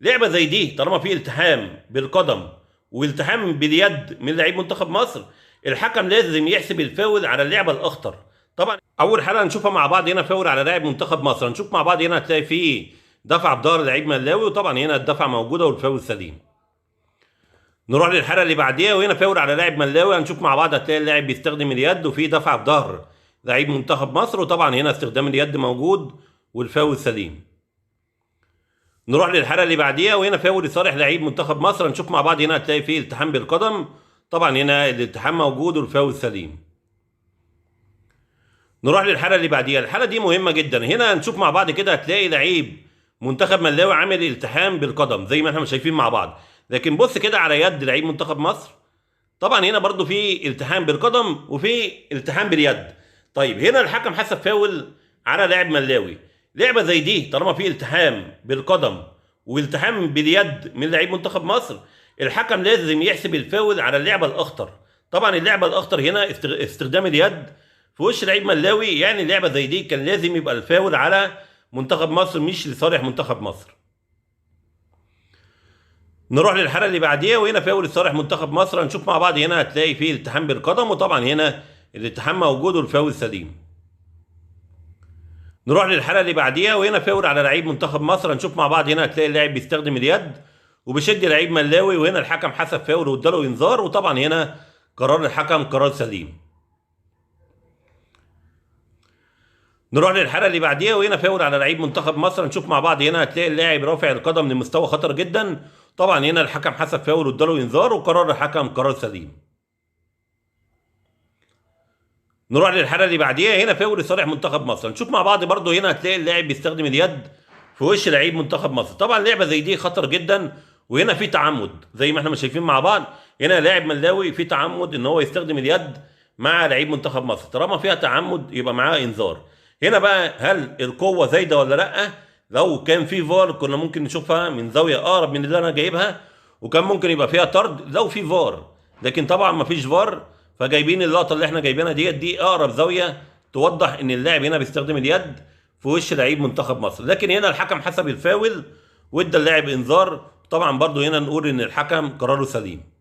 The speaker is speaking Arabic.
لعبه زي دي طالما في التحام بالقدم والتحام باليد من لعيب منتخب مصر، الحكم لازم يحسب الفاول على اللعبه الاخطر. طبعا اول حاله هنشوفها مع بعض هنا فاول على لاعب منتخب مصر. هنشوف مع بعض هنا هتلاقي فيه دفع بظهر لعيب ملاوي، وطبعا هنا الدفع موجوده والفاول سليم. نروح للحاله اللي بعديها وهنا فاول على لاعب ملاوي. هنشوف مع بعض هتلاقي اللاعب بيستخدم اليد وفي دفع بظهر لعيب منتخب مصر، وطبعا هنا استخدام اليد موجود والفاول سليم. نروح للحاله اللي بعديها وهنا فاول لصالح لعيب منتخب مصر. هنشوف مع بعض هنا هتلاقي فيه التحام بالقدم، طبعا هنا الالتحام موجود والفاول سليم. نروح للحاله اللي بعديها. الحاله دي مهمه جدا. هنا هنشوف مع بعض كده هتلاقي لعيب منتخب ملاوي عامل التحام بالقدم زي ما احنا شايفين مع بعض، لكن بص كده على يد لعيب منتخب مصر، طبعا هنا برضو في التحام بالقدم وفي التحام باليد. طيب هنا الحكم حسب فاول على لاعب ملاوي. لعبه زي دي طالما في التحام بالقدم والتحام باليد من لعيب منتخب مصر، الحكم لازم يحسب الفاول على اللعبه الاخطر. طبعا اللعبه الاخطر هنا استخدام اليد في وش لعيب ملاوي، يعني اللعبه زي دي كان لازم يبقى الفاول على منتخب مصر مش لصالح منتخب مصر. نروح للحاله اللي بعديها وهنا فاول لصالح منتخب مصر. هنشوف مع بعض هنا هتلاقي فيه التحام بالقدم، وطبعا هنا الالتحام موجود والفاول سليم. نروح للحاله اللي بعديها وهنا فاول على لعيب منتخب مصر. هنشوف مع بعض هنا هتلاقي اللاعب بيستخدم اليد وبيشد لعيب ملاوي، وهنا الحكم حسب فاول واداله انذار، وطبعا هنا قرار الحكم قرار سليم. نروح للحاله اللي بعديها وهنا فاول على لعيب منتخب مصر. هنشوف مع بعض هنا هتلاقي اللاعب رافع القدم لمستوى خطر جدا، طبعا هنا الحكم حسب فاول واداله انذار وقرار الحكم قرار سليم. نروح للحاله اللي بعديها هنا فاول لصالح منتخب مصر. نشوف مع بعض برضو هنا هتلاقي اللاعب بيستخدم اليد في وش لعيب منتخب مصر. طبعا لعبه زي دي خطر جدا، وهنا في تعمد زي ما احنا مش شايفين مع بعض. هنا لاعب ملاوي في تعمد ان هو يستخدم اليد مع لعيب منتخب مصر، طالما فيها تعمد يبقى معاه انذار. هنا بقى هل القوه زايده ولا لا؟ لو كان في فار كنا ممكن نشوفها من زاويه اقرب من اللي انا جايبها، وكان ممكن يبقى فيها طرد لو في فار، لكن طبعا ما فيش فار، فجايبين اللقطه اللي احنا جايبينها دي اقرب زاويه توضح ان اللاعب هنا بيستخدم اليد في وش لعيب منتخب مصر. لكن هنا الحكم حسب الفاول وادى اللاعب انذار، طبعا برضو هنا نقول ان الحكم قراره سليم.